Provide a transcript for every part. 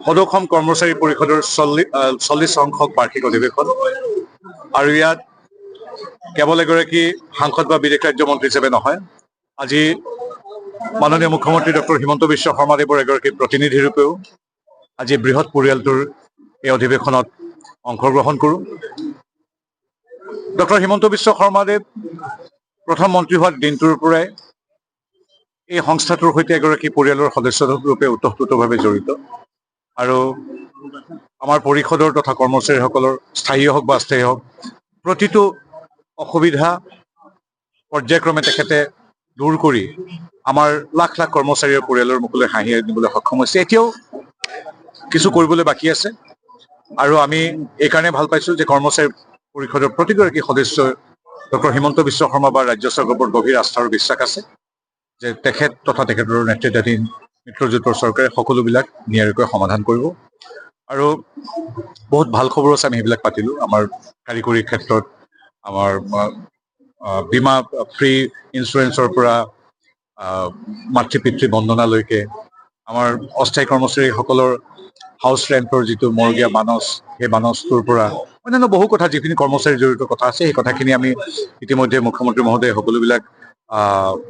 সদৌ অসম কৰ্মচাৰী পৰিষদৰ 40 সংখ্যক বাৰ্ষিক অধিৱেশন আৰু ইয়াত কেৱল এগৰাকী সাংসদ বা বিদেশ ৰাজ্য মন্ত্ৰী হিচাপে নহয়, আজি মাননীয় মুখ্যমন্ত্ৰী ডক্টৰ হিমন্ত বিশ্ব শৰ্মাদেৱৰ এগৰাকী প্ৰতিনিধি ৰূপেও আজি বৃহৎ পৰিয়ালটোৰ এই অধিৱেশনত অংশগ্ৰহণ কৰোঁ। ডক্টৰ হিমন্ত বিশ্ব শৰ্মাদেৱ প্ৰথম মন্ত্ৰী হোৱাৰ দিনটোৰ পৰাই এই সংস্থাটোৰ সৈতে এগৰাকী পৰিয়ালৰ সদস্য ৰূপে ওতঃপ্ৰোতভাৱে জড়িত আৰু আমাৰ পৰিষদৰ তথা কৰ্মচাৰীসকলৰ স্থায়ী হওক বা অস্থায়ী হওক প্ৰতিটো অসুবিধা পৰ্যায়ক্ৰমে তেখেতে দূৰ কৰি আমাৰ লাখ লাখ কৰ্মচাৰীৰ পৰিয়ালৰ মুখলৈ হাঁহি আনিবলৈ সক্ষম হৈছে। এতিয়াও কিছু কৰিবলৈ বাকী আছে আৰু আমি এইকাৰণে ভাল পাইছোঁ যে কৰ্মচাৰী পৰিষদৰ প্ৰতিগৰাকী সদস্যই ডক্টৰ হিমন্ত বিশ্ব শৰ্মা বা ৰাজ্য চৰকাৰৰ ওপৰত গভীৰ আস্থা আৰু বিশ্বাস আছে যে তেখেত তথা তেখেতৰ নেতৃত্বাধীন মিত্ৰজোঁটৰ চৰকাৰে সকলোবিলাক নিয়াৰিকৈ সমাধান কৰিব। আৰু বহুত ভাল খবৰ আছে, আমি সেইবিলাক পাতিলোঁ। আমাৰ কাৰিকৰী ক্ষেত্ৰত আমাৰ বীমা ফ্ৰী ইঞ্চুৰেঞ্চৰ পৰা মাতৃ পিতৃ বন্দনালৈকে আমাৰ অস্থায়ী কৰ্মচাৰীসকলৰ হাউচ ৰেণ্টৰ যিটো মৰগীয়া বানচ, সেই বানচটোৰ পৰা অন্যান্য বহু কথা যিখিনি কৰ্মচাৰী জড়িত কথা আছে, সেই কথাখিনি আমি ইতিমধ্যে মুখ্যমন্ত্ৰী মহোদয়ে সকলোবিলাক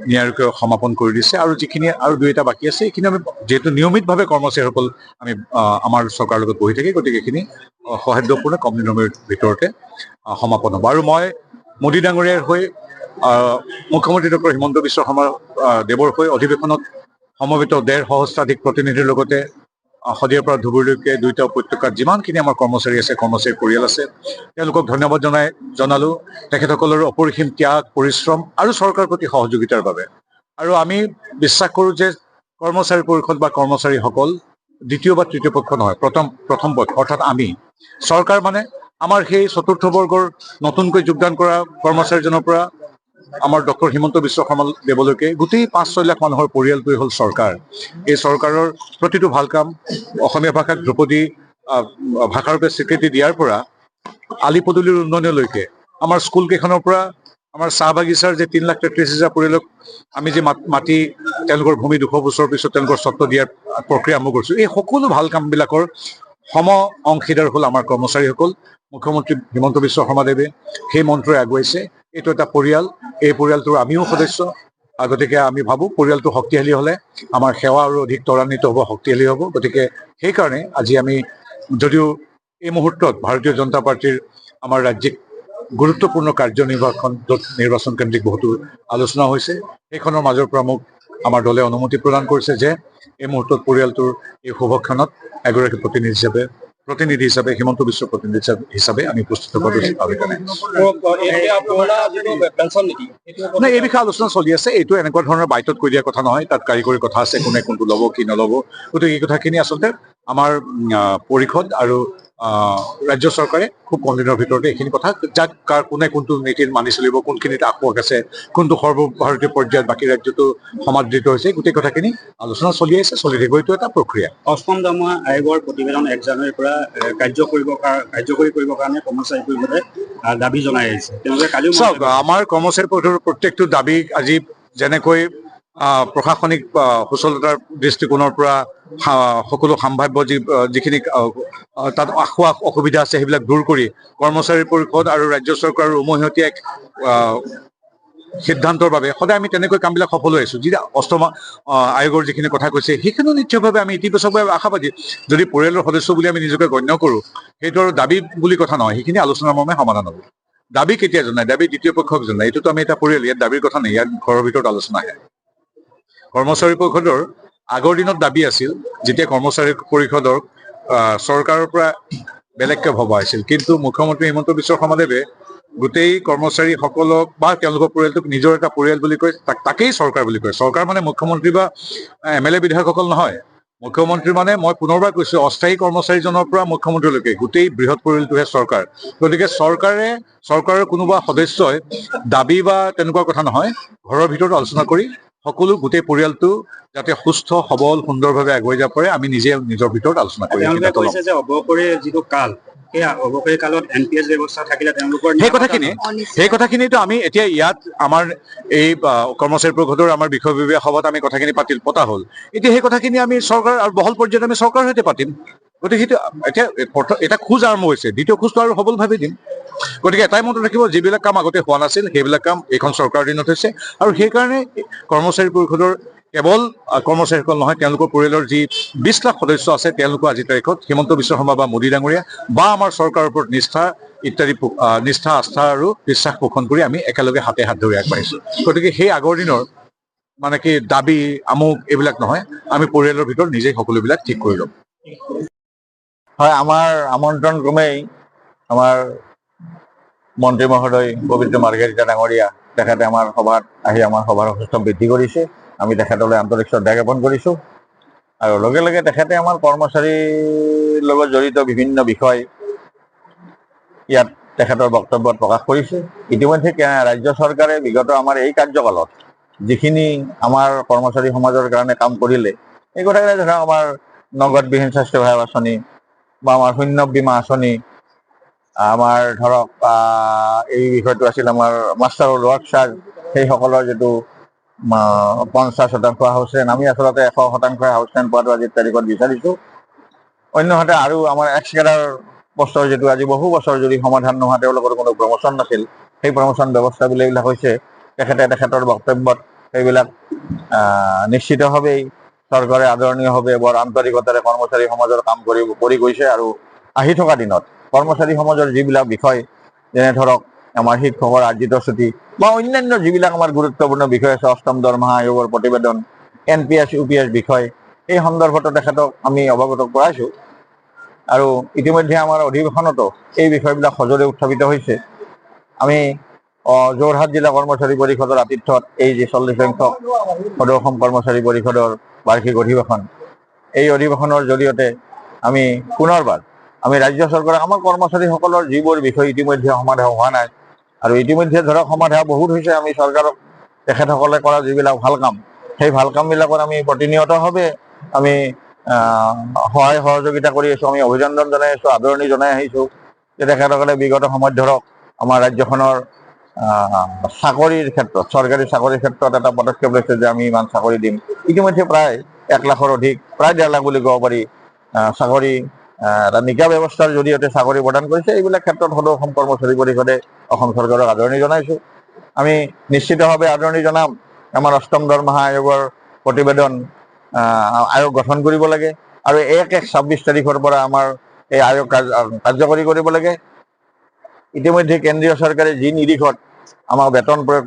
নিয়াৰিকৈ সমাপন কৰি দিছে আৰু যিখিনি আৰু দুই এটা বাকী আছে সেইখিনি আমি যিহেতু নিয়মিতভাৱে কৰ্মচাৰীসকল আমি আমাৰ চৰকাৰৰ লগত বহি থাকি, গতিকে এইখিনি সৌহাৰ্দ্যপূৰ্ণ কম দিনৰ ভিতৰতে সমাপন হ'ব। আৰু মই মোদী ডাঙৰীয়াৰ হৈ মুখ্যমন্ত্ৰী ডক্টৰ হিমন্ত বিশ্ব শৰ্মা দেৱৰ হৈ অধিৱেশনত সমবেত 1.5 সহস্ৰাধিক প্ৰতিনিধিৰ লগতে শদিয়াৰ পৰা ধুবুৰীলৈকে দুয়োটা উপত্যকাত যিমানখিনি আমাৰ কৰ্মচাৰী আছে, কৰ্মচাৰী পৰিয়াল আছে, তেওঁলোকক ধন্যবাদ জনালোঁ তেখেতসকলৰ অপৰিসীম ত্যাগ, পৰিশ্ৰম আৰু চৰকাৰৰ প্ৰতি সহযোগিতাৰ বাবে। আৰু আমি বিশ্বাস কৰোঁ যে কৰ্মচাৰী পৰিষদ বা কৰ্মচাৰীসকল দ্বিতীয় বা তৃতীয় পক্ষ নহয়, প্ৰথম পক্ষ, অৰ্থাৎ আমি। চৰকাৰ মানে আমাৰ সেই চতুৰ্থ বৰ্গৰ নতুনকৈ যোগদান কৰা কৰ্মচাৰীজনৰ পৰা আমাৰ ডক্টৰ হিমন্ত বিশ্ব শৰ্মা দেৱলৈকে গোটেই 5-6 লাখ মানুহৰ পৰিয়ালটোৱে হ'ল চৰকাৰ। এই চৰকাৰৰ প্ৰতিটো ভাল কাম, অসমীয়া ভাষাক ধ্ৰুপদী ভাষাৰ ৰূপে স্বীকৃতি দিয়াৰ পৰা আলি পদূলিৰ উন্নয়নলৈকে আমাৰ স্কুল কেইখনৰ পৰা আমাৰ চাহ বাগিচাৰ যে 3,33,000 পৰিয়ালক আমি যে মাটি তেওঁলোকৰ ভূমি 200 বছৰৰ পিছত তেওঁলোকৰ স্বত্ব দিয়াৰ প্ৰক্ৰিয়া আৰম্ভ কৰিছোঁ, এই সকলো ভাল কামবিলাকৰ সম অংশীদাৰ হ'ল আমাৰ কৰ্মচাৰীসকল। মুখ্যমন্ত্ৰী হিমন্ত বিশ্ব শৰ্মাদেৱে সেই মন্ত্ৰই আগুৱাইছে। এইটো এটা পৰিয়াল, এই পৰিয়ালটোৰ আমিও সদস্য, গতিকে আমি ভাবোঁ পৰিয়ালটো শক্তিশালী হ'লে আমাৰ সেৱা আৰু অধিক ত্বৰান্বিত হ'ব, শক্তিশালী হ'ব। গতিকে সেইকাৰণে আজি আমি যদিও এই মুহূৰ্তত ভাৰতীয় জনতা পাৰ্টীৰ আমাৰ ৰাজ্যিক গুৰুত্বপূৰ্ণ কাৰ্যনিৰ্বাহখন য'ত নিৰ্বাচন কেন্দ্ৰিক বহুতো আলোচনা হৈছে, সেইখনৰ মাজৰ পৰা মোক আমাৰ দলে অনুমতি প্ৰদান কৰিছে যে এই মুহূৰ্তত পৰিয়ালটোৰ এই শুভক্ষণত এগৰাকী প্ৰতিনিধি হিচাপে হিমন্ত বিশ্ব প্ৰতিনিধি হিচাপে আমি উপস্থিত হোৱাটো নাই। এই বিষয়ে আলোচনা চলি আছে। এইটো এনেকুৱা ধৰণৰ বাইটত কৈ দিয়া কথা নহয়, তাত কাৰিকৰী কথা আছে, কোনে কোনটো ল'ব কি নল'ব। গতিকে এই কথাখিনি আচলতে আমাৰ পৰিষদ আৰু ৰাজ্য চৰকাৰে খুব কম দিনৰ ভিতৰতে এইখিনি কথা যাক কোনে কোনটো নীতিত মানি চলিব, কোনখিনিত আসুৱাহ আছে, কোনটো সৰ্বভাৰতীয় পৰ্যায়ত বাকী ৰাজ্যতো সমাদৃত হৈছে, গোটেই কথাখিনি আলোচনা চলি আছে, চলি থাকিব। এইটো এটা প্ৰক্ৰিয়া। অষ্টম দৰমহা আয়োগৰ প্ৰতিবেদন 1 জানুৱাৰীৰ পৰা কাৰ্যকৰী কৰিবৰ কাৰণে কৰ্মচাৰী পৰিষদে দাবী জনাই আহিছে। তেওঁলোকে কালিও চাওক, আমাৰ কৰ্মচাৰী পৰিষদৰ প্ৰত্যেকটো দাবী আজি যেনেকৈ প্ৰশাসনিক সুচলতাৰ দৃষ্টিকোণৰ পৰা সকলো সাম্ভাৱ্য যিখিনি তাত অসুবিধা আছে সেইবিলাক দূৰ কৰি কৰ্মচাৰী পৰিষদ আৰু ৰাজ্য চৰকাৰৰ উমৈহতীয়া এক সিদ্ধান্তৰ বাবে সদায় আমি তেনেকৈ কামবিলাক সফল হৈ আছোঁ। যি অষ্টম আয়োগৰ যিখিনি কথা কৈছে সেইখিনিও নিশ্চয়ভাৱে আমি ইতিবাচকভাৱে আশাবাদী। যদি পৰিয়ালৰ সদস্য বুলি আমি নিজকে গণ্য কৰোঁ, সেইটো আৰু দাবী বুলি কথা নহয়, সেইখিনি আলোচনাৰ মৰ্মে সমাধান হ'ব। দাবী কেতিয়া জনায়? দাবী দ্বিতীয় পক্ষক জনায়। এইটোতো আমি এটা পৰিয়াল, ইয়াত দাবীৰ কথা নাই, ইয়াত ঘৰৰ ভিতৰত আলোচনা আহে। কৰ্মচাৰী পৰিষদৰ আগৰ দিনত দাবী আছিল, যেতিয়া কৰ্মচাৰী পৰিষদক চৰকাৰৰ পৰা বেলেগকে ভবা হৈছিল, কিন্তু মুখ্যমন্ত্ৰী হিমন্ত বিশ্ব শৰ্মাদেৱে গোটেই কৰ্মচাৰীসকলক বা তেওঁলোকৰ পৰিয়ালটোক নিজৰ এটা পৰিয়াল বুলি কয়, তাকেই চৰকাৰ বুলি কয়। চৰকাৰ মানে মুখ্যমন্ত্ৰী বা MLA বিধায়কসকল নহয়। মুখ্যমন্ত্ৰী মানে, মই পুনৰবাৰ কৈছোঁ, অস্থায়ী কৰ্মচাৰীজনৰ পৰা মুখ্যমন্ত্ৰীলৈকে গোটেই বৃহৎ পৰিয়ালটোহে চৰকাৰ। গতিকে চৰকাৰৰ কোনোবা সদস্যই দাবী বা তেনেকুৱা কথা নহয়, ঘৰৰ ভিতৰত আলোচনা কৰি সকলো গোটেই পৰিয়ালটো যাতে সুস্থ সবল সুন্দৰভাৱে আগুৱাই যাব পাৰে, আমি নিজে নিজৰ ভিতৰত আলোচনা কৰি অৱসৰীৰ যিটো কাল, সেই অৱসৰী কালত NPS ব্যৱস্থা থাকিলে তেওঁলোকৰ সেই কথাখিনিতো আমি এতিয়া ইয়াত আমাৰ এই কৰ্মচাৰী পৰিষদৰ আমাৰ বিষয় বিভাগ সভাত আমি কথাখিনি পতা হ'ল। এতিয়া সেই কথাখিনি আমি চৰকাৰ আৰু বহল পৰ্যায়ত আমি চৰকাৰৰ সৈতে পাতিম। গতিকে সেইটো এতিয়া এটা খোজ আৰম্ভ হৈছে, দ্বিতীয় খোজটো আৰু সবলভাৱে দিম। গতিকে এটাই মনত ৰাখিব, যিবিলাক কাম আগতে হোৱা নাছিল সেইবিলাক কাম এইখন চৰকাৰৰ দিনত হৈছে, আৰু সেইকাৰণে কৰ্মচাৰী পৰিষদৰ কেৱল কৰ্মচাৰীসকল নহয়, তেওঁলোকৰ পৰিয়ালৰ যি 20 লাখ সদস্য আছে, তেওঁলোকো আজিৰ তাৰিখত হিমন্ত বিশ্ব শৰ্মা বা মোদী ডাঙৰীয়া বা আমাৰ চৰকাৰৰ ওপৰত নিষ্ঠা, আস্থা আৰু বিশ্বাস পোষণ কৰি আমি একেলগে হাতে হাত ধৰি আগবাঢ়িছো। গতিকে সেই আগৰ দিনৰ মানে কি দাবী আমুক এইবিলাক নহয়, আমি পৰিয়ালৰ ভিতৰত নিজেই সকলোবিলাক ঠিক কৰি ল'ম। হয়, আমাৰ আমন্ত্ৰণ ক্ৰমেই আমাৰ মন্ত্ৰী মহোদয় পবিত্ৰ মাৰ্ঘেৰিটা ডাঙৰীয়া তেখেতে আমাৰ সভাত আহি আমাৰ সভাৰ সুস্থ বৃদ্ধি কৰিছে। আমি তেখেতলৈ আন্তৰিক শ্ৰদ্ধা জ্ঞাপন কৰিছোঁ। আৰু লগে লগে তেখেতে আমাৰ কৰ্মচাৰীৰ লগত জড়িত বিভিন্ন বিষয় ইয়াত তেখেতৰ বক্তব্যত প্ৰকাশ কৰিছে। ইতিমধ্যে ৰাজ্য চৰকাৰে বিগত আমাৰ এই কাৰ্যকালত যিখিনি আমাৰ কৰ্মচাৰী সমাজৰ কাৰণে কাম কৰিলে, এই কথাখিনি ধৰক আমাৰ নগদবিহীন স্বাস্থ্য সেৱা আঁচনি বা আমাৰ শূন্য বীমা আঁচনি, আমাৰ ধৰক এই বিষয়টো আছিল আমাৰ মাষ্টাৰ ৱৰ্ক চাৰ্জ, সেইসকলৰ যিটো 50% হাউচ ৰেণ্ট, আমি আচলতে 100% হাউচ ৰেণ্ট পোৱাটো আজিৰ তাৰিখত বিচাৰিছোঁ। অন্যহাতে আৰু আমাৰ এক্স কেডাৰ পষ্টৰ যিটো আজি বহু বছৰ যদি সমাধান নোহোৱা, তেওঁলোকৰ কোনো প্ৰমোচন নাছিল, সেই প্ৰমোচন ব্যৱস্থাবিলাক এইবিলাক হৈছে। তেখেতৰ বক্তব্যত সেইবিলাক নিশ্চিতভাৱেই চৰকাৰে আদৰণীয়ভাৱে বৰ আন্তৰিকতাৰে কৰ্মচাৰী সমাজৰ কাম কৰি গৈছে। আৰু আহি থকা দিনত কৰ্মচাৰী সমাজৰ যিবিলাক বিষয়, যেনে ধৰক আমাৰ শিক্ষকৰ আৰ্জিত ছুটি বা অন্যান্য যিবিলাক আমাৰ গুৰুত্বপূৰ্ণ বিষয় আছে, অষ্টম দৰমহা আয়োগৰ প্ৰতিবেদন, NPS UPS বিষয়, এই সন্দৰ্ভতো তেখেতক আমি অৱগত কৰাইছোঁ। আৰু ইতিমধ্যে আমাৰ অধিৱেশনতো এই বিষয়বিলাক সজোৰে উত্থাপিত হৈছে। আমি যোৰহাট জিলা কৰ্মচাৰী পৰিষদৰ আতিথ্যত এই যে 40 সংখ্যক সদৌ অসম কৰ্মচাৰী পৰিষদৰ বাৰ্ষিক অধিৱেশন, এই অধিৱেশনৰ জৰিয়তে আমি পুনৰবাৰ আমি ৰাজ্য চৰকাৰক আমাৰ কৰ্মচাৰীসকলৰ যিবোৰ বিষয় ইতিমধ্যে সমাধা হোৱা নাই, আৰু ইতিমধ্যে ধৰক সমাধা বহুত হৈছে, আমি চৰকাৰক তেখেতসকলে কৰা যিবিলাক ভাল কাম, সেই ভাল কামবিলাকৰ আমি প্ৰতিনিয়তভাৱে আমি সহায় সহযোগিতা কৰি আছোঁ। আমি অভিনন্দন জনাই আছোঁ, আদৰণি জনাই আহিছোঁ যে তেখেতসকলে বিগত সময়ত ধৰক আমাৰ ৰাজ্যখনৰ চাকৰিৰ ক্ষেত্ৰত, চৰকাৰী চাকৰিৰ ক্ষেত্ৰত এটা পদক্ষেপ লৈছে যে আমি ইমান চাকৰি দিম। ইতিমধ্যে প্ৰায় 1 লাখৰ অধিক, প্ৰায় 1.5 লাখ বুলি ক'ব পাৰি, চাকৰি এটা নিকা ব্যৱস্থাৰ জৰিয়তে চাকৰি প্ৰদান কৰিছে। এইবিলাক ক্ষেত্ৰত সদৌ অসম কৰ্মচাৰী পৰিষদে অসম চৰকাৰক আদৰণি জনাইছোঁ। আমি নিশ্চিতভাৱে আদৰণি জনাম আমাৰ অষ্টম দৰমহা আয়োগৰ প্ৰতিবেদন আয়োগ গঠন কৰিব লাগে, আৰু 1/1/26 তাৰিখৰ পৰা আমাৰ এই আয়োগ কাৰ্যকৰী কৰিব লাগে। ইতিমধ্যে কেন্দ্ৰীয় চৰকাৰে যি নিৰিখত আমাক বেতন প্ৰয়োগ,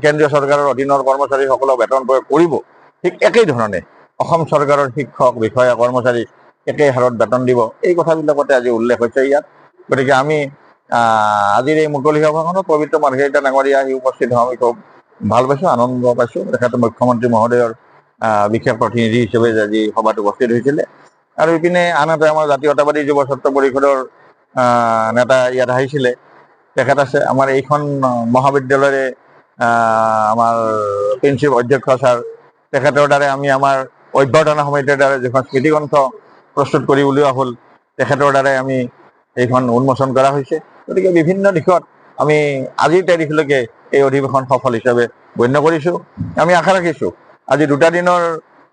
কেন্দ্ৰীয় চৰকাৰৰ অধীনৰ কৰ্মচাৰীসকলক বেতন প্ৰয়োগ কৰিব, ঠিক একেই ধৰণে অসম চৰকাৰৰ শিক্ষক, বিষয়া, কৰ্মচাৰী একেই হাৰত বেতন দিব। এই কথাবিলাকতে আজি উল্লেখ হৈছে ইয়াত। গতিকে আমি আজিৰ এই মুকলি সভাখনত পবিত্ৰ মাৰ্ঘেৰিটা ডাঙৰীয়া আহি উপস্থিত হোৱা আমি খুব ভাল পাইছোঁ, আনন্দ পাইছোঁ। তেখেতে মুখ্যমন্ত্ৰী মহোদয়ৰ বিশেষ প্ৰতিনিধি হিচাপে আজি সভাত উপস্থিত হৈছিলে। আৰু ইপিনে আনহাতে আমাৰ জাতীয়তাবাদী যুৱ ছাত্ৰ পৰিষদৰ নেতা ইয়াত আহিছিলে, তেখেত আছে। আমাৰ এইখন মহাবিদ্যালয়ৰে আমাৰ প্ৰিন্সিপাল অধ্যক্ষ ছাৰ, তেখেতৰ দ্বাৰা আমি আমাৰ অভ্যৰ্থনা সমিতিৰ দ্বাৰা যিখন স্মৃতিগ্ৰন্থ প্ৰস্তুত কৰি উলিওৱা হ'ল, তেখেতৰ দ্বাৰাই আমি এইখন উন্মোচন কৰা হৈছে। গতিকে বিভিন্ন দিশত আমি আজিৰ তাৰিখলৈকে এই অধিৱেশন সফল হিচাপে গণ্য কৰিছোঁ। আমি আশা ৰাখিছোঁ আজি 2টা দিনৰ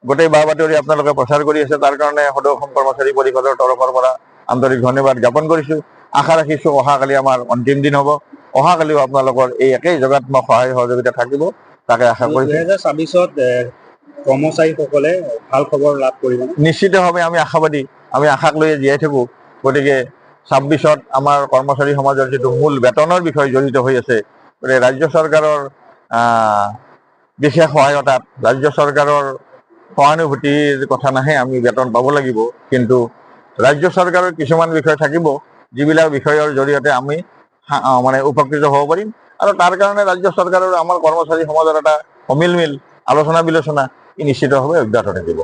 গোটেই বা বাতৰি আপোনালোকে প্ৰচাৰ কৰি আছে, তাৰ কাৰণে সদৌ অসম কৰ্মচাৰী পৰিষদৰ তৰফৰ পৰা আন্তৰিক ধন্যবাদ জ্ঞাপন কৰিছোঁ। আশা ৰাখিছোঁ অহাকালি আমাৰ অন্তিম দিন হ'ব, অহাকালিও আপোনালোকৰ এই একেই যোগাত্মক সহায় সহযোগিতা থাকিব, তাকে আশা কৰিছোঁ। 2026ত কৰ্মচাৰীসকলে ভাল খবৰ লাভ কৰিব। নিশ্চিতভাৱে আমি আশাবাদী, আমি আশাক লৈয়ে জীয়াই থাকোঁ। গতিকে 26ত আমাৰ কৰ্মচাৰী সমাজৰ যিটো মূল বেতনৰ বিষয় জড়িত হৈ আছে, গতিকে ৰাজ্য চৰকাৰৰ বিশেষ সহায়তাত, ৰাজ্য চৰকাৰৰ সহানুভূতিৰ কথা নাহে, আমি বেতন পাব লাগিব। কিন্তু ৰাজ্য চৰকাৰৰ কিছুমান বিষয় থাকিব, যিবিলাক বিষয়ৰ জৰিয়তে আমি মানে উপকৃত হ'ব পাৰিম, আৰু তাৰ কাৰণে ৰাজ্য চৰকাৰৰ আমাৰ কৰ্মচাৰী সমাজৰ এটা সমিলমিল আলোচনা বিলোচনা নিশ্চিতভাৱে অব্যাহত থাকিব।